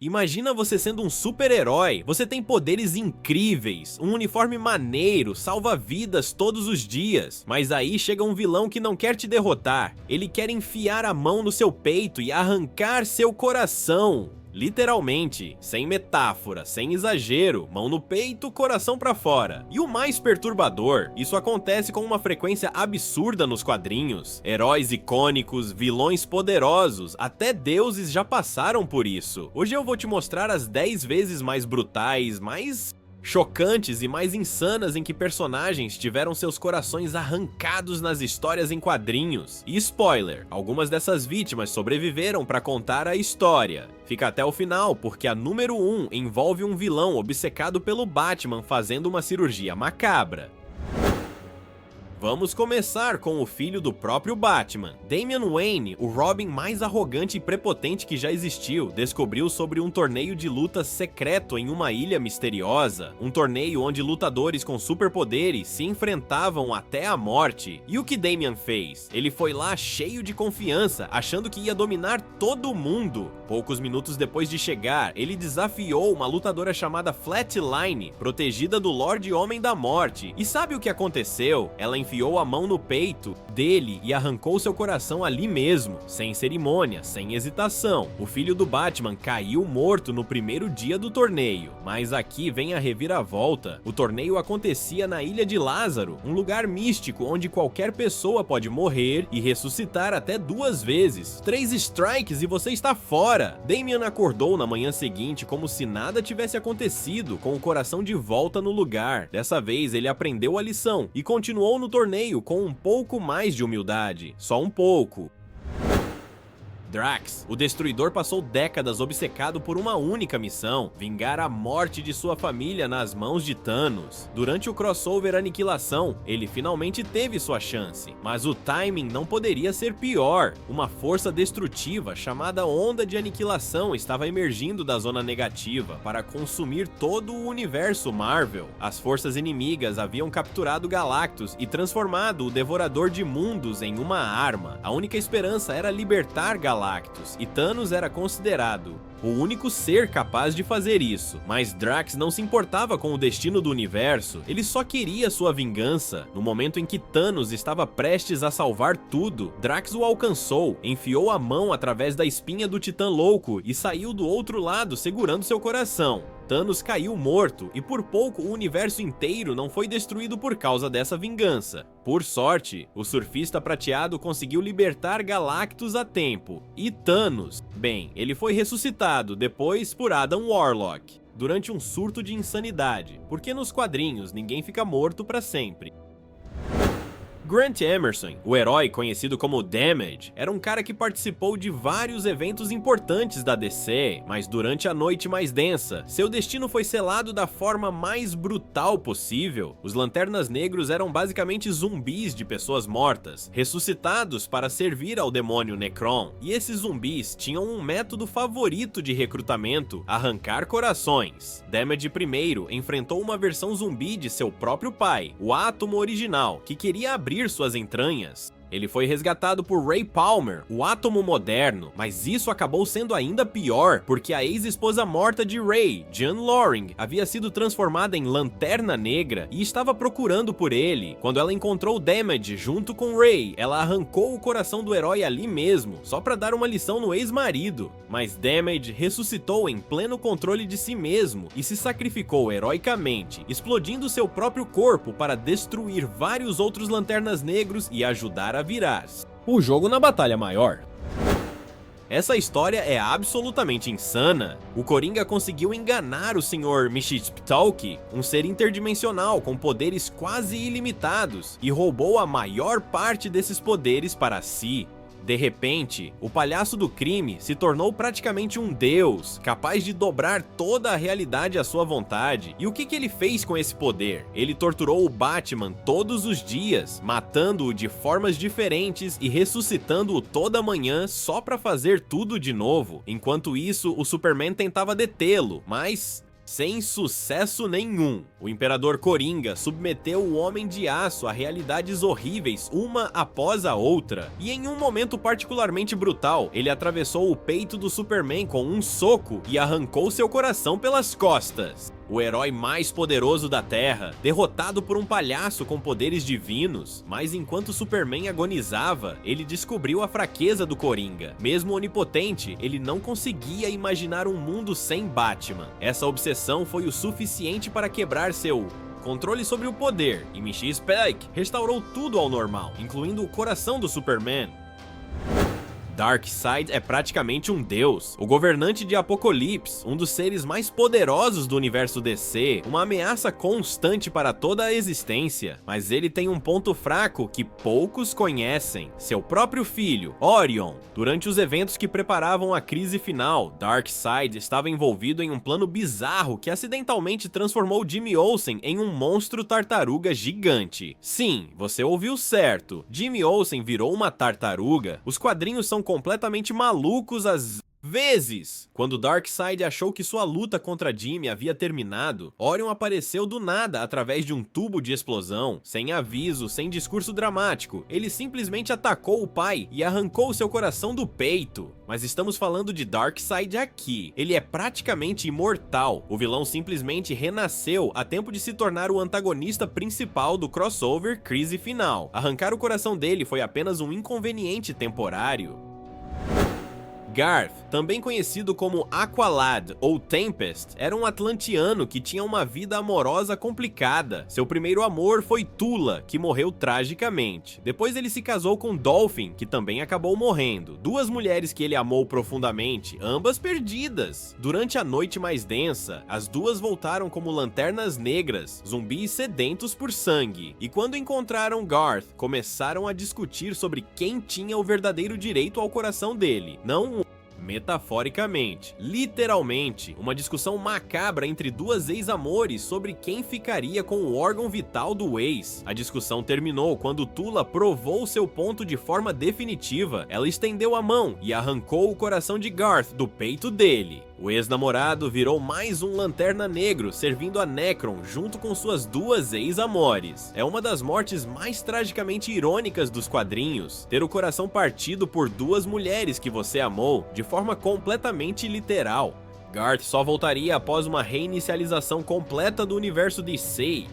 Imagina você sendo um super-herói, você tem poderes incríveis, um uniforme maneiro, salva vidas todos os dias, mas aí chega um vilão que não quer te derrotar, ele quer enfiar a mão no seu peito e arrancar seu coração. Literalmente, sem metáfora, sem exagero, mão no peito, coração pra fora. E o mais perturbador, isso acontece com uma frequência absurda nos quadrinhos. Heróis icônicos, vilões poderosos, até deuses já passaram por isso. Hoje eu vou te mostrar as 10 vezes mais brutais, mais chocantes e mais insanas em que personagens tiveram seus corações arrancados nas histórias em quadrinhos. E spoiler, algumas dessas vítimas sobreviveram para contar a história. Fica até o final, porque a número 1 envolve um vilão obcecado pelo Batman fazendo uma cirurgia macabra. Vamos começar com o filho do próprio Batman. Damian Wayne, o Robin mais arrogante e prepotente que já existiu, descobriu sobre um torneio de luta secreto em uma ilha misteriosa. Um torneio onde lutadores com superpoderes se enfrentavam até a morte. E o que Damian fez? Ele foi lá cheio de confiança, achando que ia dominar todo mundo. Poucos minutos depois de chegar, ele desafiou uma lutadora chamada Flatline, protegida do Lorde Homem da Morte. E sabe o que aconteceu? Ela enfiou a mão no peito dele e arrancou seu coração ali mesmo, sem cerimônia, sem hesitação. O filho do Batman caiu morto no primeiro dia do torneio. Mas aqui vem a reviravolta. O torneio acontecia na Ilha de Lázaro, um lugar místico onde qualquer pessoa pode morrer e ressuscitar até 2 vezes. 3 strikes e você está fora! Damian acordou na manhã seguinte como se nada tivesse acontecido, com o coração de volta no lugar. Dessa vez ele aprendeu a lição e continuou no torneio com um pouco mais de humildade. Só um pouco. Drax, o Destruidor, passou décadas obcecado por uma única missão: vingar a morte de sua família nas mãos de Thanos. Durante o crossover Aniquilação, ele finalmente teve sua chance, mas o timing não poderia ser pior. Uma força destrutiva chamada Onda de Aniquilação estava emergindo da zona negativa para consumir todo o universo Marvel. As forças inimigas haviam capturado Galactus e transformado o Devorador de Mundos em uma arma. A única esperança era libertar Galactus, e Thanos era considerado o único ser capaz de fazer isso. Mas Drax não se importava com o destino do universo, ele só queria sua vingança. No momento em que Thanos estava prestes a salvar tudo, Drax o alcançou, enfiou a mão através da espinha do Titã Louco e saiu do outro lado segurando seu coração. Thanos caiu morto e por pouco o universo inteiro não foi destruído por causa dessa vingança. Por sorte, o Surfista Prateado conseguiu libertar Galactus a tempo. E Thanos, bem, ele foi ressuscitado depois por Adam Warlock, durante um surto de insanidade, porque nos quadrinhos ninguém fica morto pra sempre. Grant Emerson, o herói conhecido como Damage, era um cara que participou de vários eventos importantes da DC, mas durante a noite mais densa, seu destino foi selado da forma mais brutal possível. Os Lanternas Negros eram basicamente zumbis de pessoas mortas, ressuscitados para servir ao demônio Necron, e esses zumbis tinham um método favorito de recrutamento: arrancar corações. Damage primeiro enfrentou uma versão zumbi de seu próprio pai, o Átomo original, que queria abrir suas entranhas. Ele foi resgatado por Ray Palmer, o Átomo moderno, mas isso acabou sendo ainda pior, porque a ex-esposa morta de Ray, Jean Loring, havia sido transformada em Lanterna Negra e estava procurando por ele. Quando ela encontrou Damage junto com Ray, ela arrancou o coração do herói ali mesmo, só para dar uma lição no ex-marido. Mas Damage ressuscitou em pleno controle de si mesmo e se sacrificou heroicamente, explodindo seu próprio corpo para destruir vários outros Lanternas Negros e ajudar a virar o jogo na batalha maior. Essa história é absolutamente insana. O Coringa conseguiu enganar o Sr. Mxyzptlk, um ser interdimensional com poderes quase ilimitados, e roubou a maior parte desses poderes para si. De repente, o palhaço do crime se tornou praticamente um deus, capaz de dobrar toda a realidade à sua vontade. E o que ele fez com esse poder? Ele torturou o Batman todos os dias, matando-o de formas diferentes e ressuscitando-o toda manhã só pra fazer tudo de novo. Enquanto isso, o Superman tentava detê-lo, mas Sem sucesso nenhum, o Imperador Coringa submeteu o Homem de Aço a realidades horríveis uma após a outra, e em um momento particularmente brutal, ele atravessou o peito do Superman com um soco e arrancou seu coração pelas costas. O herói mais poderoso da Terra, derrotado por um palhaço com poderes divinos, mas enquanto Superman agonizava, ele descobriu a fraqueza do Coringa. Mesmo onipotente, ele não conseguia imaginar um mundo sem Batman. Essa obsessão foi o suficiente para quebrar seu controle sobre o poder, e Mrs. Peck restaurou tudo ao normal, incluindo o coração do Superman. Darkseid é praticamente um deus, o governante de Apocalipse, um dos seres mais poderosos do universo DC, uma ameaça constante para toda a existência. Mas ele tem um ponto fraco que poucos conhecem: seu próprio filho, Orion. Durante os eventos que preparavam a crise final, Darkseid estava envolvido em um plano bizarro que acidentalmente transformou Jimmy Olsen em um monstro tartaruga gigante. Sim, você ouviu certo, Jimmy Olsen virou uma tartaruga. Os quadrinhos são completamente malucos às vezes. Quando Darkseid achou que sua luta contra Jimmy havia terminado, Orion apareceu do nada através de um tubo de explosão, sem aviso, sem discurso dramático. Ele simplesmente atacou o pai e arrancou seu coração do peito. Mas estamos falando de Darkseid aqui. Ele é praticamente imortal. O vilão simplesmente renasceu a tempo de se tornar o antagonista principal do crossover Crise Final. Arrancar o coração dele foi apenas um inconveniente temporário. Garth, também conhecido como Aqualad ou Tempest, era um atlantiano que tinha uma vida amorosa complicada. Seu primeiro amor foi Tula, que morreu tragicamente. Depois ele se casou com Dolphin, que também acabou morrendo. Duas mulheres que ele amou profundamente, ambas perdidas. Durante a noite mais densa, as duas voltaram como lanternas negras, zumbis sedentos por sangue. E quando encontraram Garth, começaram a discutir sobre quem tinha o verdadeiro direito ao coração dele. Não metaforicamente, literalmente, uma discussão macabra entre duas ex-amores sobre quem ficaria com o órgão vital do ex. A discussão terminou quando Tula provou seu ponto de forma definitiva. Ela estendeu a mão e arrancou o coração de Garth do peito dele. O ex-namorado virou mais um Lanterna Negro, servindo a Necron junto com suas duas ex-amores. É uma das mortes mais tragicamente irônicas dos quadrinhos, ter o coração partido por duas mulheres que você amou, de forma completamente literal. Garth só voltaria após uma reinicialização completa do universo DC.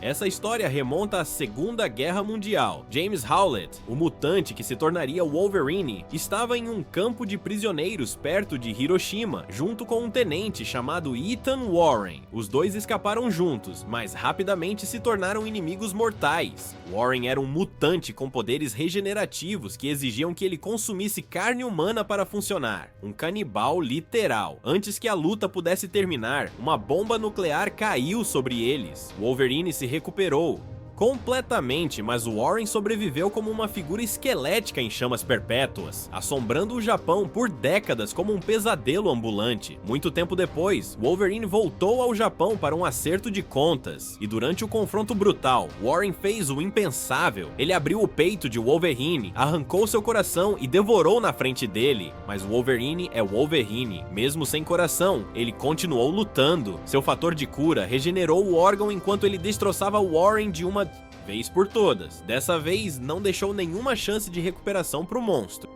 Essa história remonta à Segunda Guerra Mundial. James Howlett, o mutante que se tornaria Wolverine, estava em um campo de prisioneiros perto de Hiroshima, junto com um tenente chamado Ethan Warren. Os dois escaparam juntos, mas rapidamente se tornaram inimigos mortais. Warren era um mutante com poderes regenerativos que exigiam que ele consumisse carne humana para funcionar. Um canibal literal. Antes que a luta pudesse terminar, uma bomba nuclear caiu sobre eles. Wolverine se recuperou completamente, mas Warren sobreviveu como uma figura esquelética em chamas perpétuas, assombrando o Japão por décadas como um pesadelo ambulante. Muito tempo depois, Wolverine voltou ao Japão para um acerto de contas, e durante o confronto brutal, Warren fez o impensável. Ele abriu o peito de Wolverine, arrancou seu coração e devorou na frente dele. Mas Wolverine é Wolverine. Mesmo sem coração, ele continuou lutando. Seu fator de cura regenerou o órgão enquanto ele destroçava Warren de uma vez por todas. Dessa vez, não deixou nenhuma chance de recuperação pro monstro.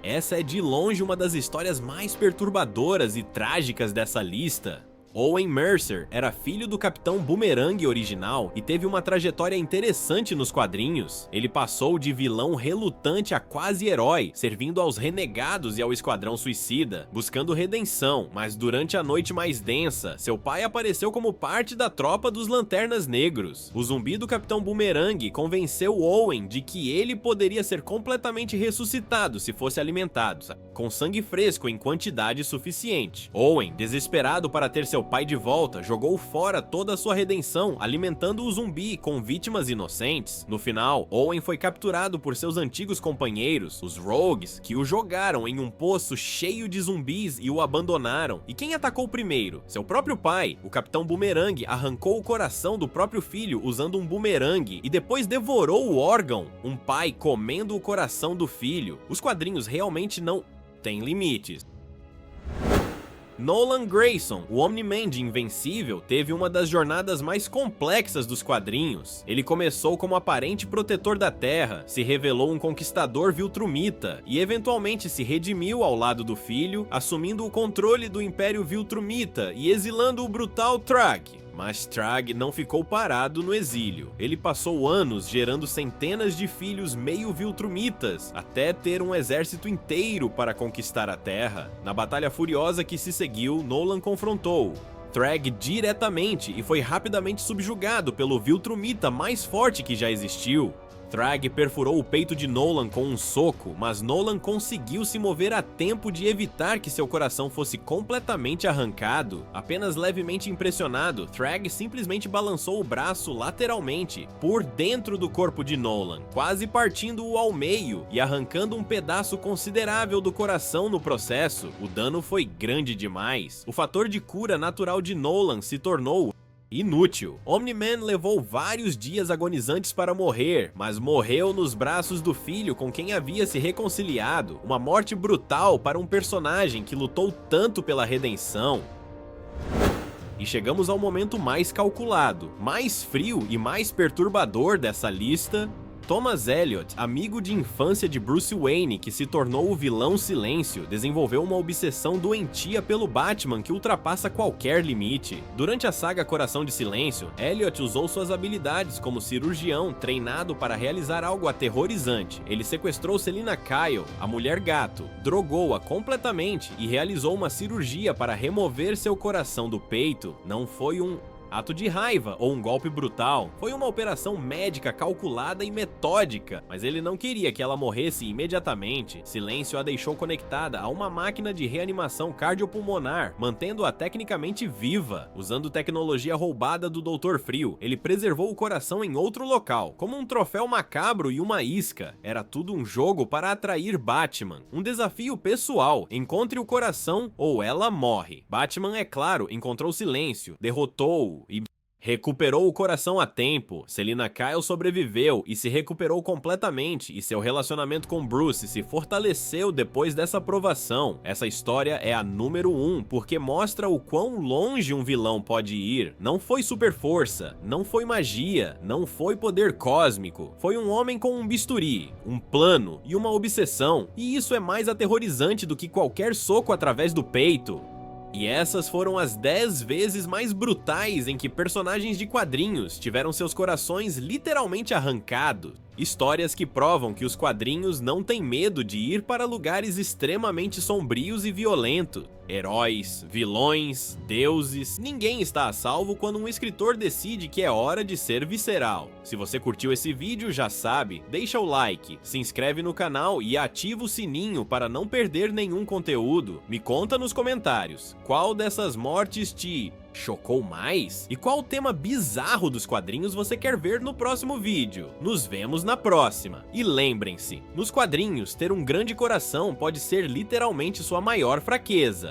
Essa é de longe uma das histórias mais perturbadoras e trágicas dessa lista. Owen Mercer era filho do Capitão Boomerang original e teve uma trajetória interessante nos quadrinhos. Ele passou de vilão relutante a quase herói, servindo aos renegados e ao Esquadrão Suicida, buscando redenção, mas durante a noite mais densa, seu pai apareceu como parte da tropa dos Lanternas Negros. O zumbi do Capitão Boomerang convenceu Owen de que ele poderia ser completamente ressuscitado se fosse alimentado, com sangue fresco em quantidade suficiente. Owen, desesperado para ter seu pai de volta, jogou fora toda a sua redenção, alimentando o zumbi com vítimas inocentes. No final, Owen foi capturado por seus antigos companheiros, os Rogues, que o jogaram em um poço cheio de zumbis e o abandonaram. E quem atacou primeiro? Seu próprio pai. O Capitão Boomerang arrancou o coração do próprio filho usando um bumerangue e depois devorou o órgão. Um pai comendo o coração do filho. Os quadrinhos realmente não têm limites. Nolan Grayson, o Omni-Man de Invencível, teve uma das jornadas mais complexas dos quadrinhos. Ele começou como aparente protetor da Terra, se revelou um conquistador Viltrumita e eventualmente se redimiu ao lado do filho, assumindo o controle do Império Viltrumita e exilando o brutal Thrag. Mas Thrag não ficou parado no exílio. Ele passou anos gerando centenas de filhos meio Viltrumitas, até ter um exército inteiro para conquistar a Terra. Na batalha furiosa que se seguiu, Nolan confrontou Thrag diretamente e foi rapidamente subjugado pelo Viltrumita mais forte que já existiu. Thrag perfurou o peito de Nolan com um soco, mas Nolan conseguiu se mover a tempo de evitar que seu coração fosse completamente arrancado. Apenas levemente impressionado, Thrag simplesmente balançou o braço lateralmente, por dentro do corpo de Nolan, quase partindo-o ao meio e arrancando um pedaço considerável do coração no processo. O dano foi grande demais. O fator de cura natural de Nolan se tornou inútil. Omni-Man levou vários dias agonizantes para morrer, mas morreu nos braços do filho com quem havia se reconciliado. Uma morte brutal para um personagem que lutou tanto pela redenção. E chegamos ao momento mais calculado, mais frio e mais perturbador dessa lista. Thomas Elliot, amigo de infância de Bruce Wayne, que se tornou o vilão Silêncio, desenvolveu uma obsessão doentia pelo Batman que ultrapassa qualquer limite. Durante a saga Coração de Silêncio, Elliot usou suas habilidades como cirurgião treinado para realizar algo aterrorizante. Ele sequestrou Selina Kyle, a Mulher Gato, drogou-a completamente e realizou uma cirurgia para remover seu coração do peito. Não foi um ato de raiva ou um golpe brutal. Foi uma operação médica calculada e metódica, mas ele não queria que ela morresse imediatamente. Silêncio a deixou conectada a uma máquina de reanimação cardiopulmonar, mantendo-a tecnicamente viva. Usando tecnologia roubada do Dr. Frio, ele preservou o coração em outro local, como um troféu macabro e uma isca. Era tudo um jogo para atrair Batman. Um desafio pessoal. Encontre o coração ou ela morre. Batman, é claro, encontrou Silêncio, derrotou-o e recuperou o coração a tempo. Selina Kyle sobreviveu e se recuperou completamente, e seu relacionamento com Bruce se fortaleceu depois dessa provação. Essa história é a número 1, porque mostra o quão longe um vilão pode ir. Não foi super força, não foi magia, não foi poder cósmico. Foi um homem com um bisturi, um plano e uma obsessão, e isso é mais aterrorizante do que qualquer soco através do peito. E essas foram as 10 vezes mais brutais em que personagens de quadrinhos tiveram seus corações literalmente arrancados. Histórias que provam que os quadrinhos não têm medo de ir para lugares extremamente sombrios e violentos. Heróis, vilões, deuses, ninguém está a salvo quando um escritor decide que é hora de ser visceral. Se você curtiu esse vídeo, já sabe, deixa o like, se inscreve no canal e ativa o sininho para não perder nenhum conteúdo. Me conta nos comentários, qual dessas mortes te chocou mais? E qual tema bizarro dos quadrinhos você quer ver no próximo vídeo? Nos vemos na próxima. E lembrem-se, nos quadrinhos, ter um grande coração pode ser literalmente sua maior fraqueza.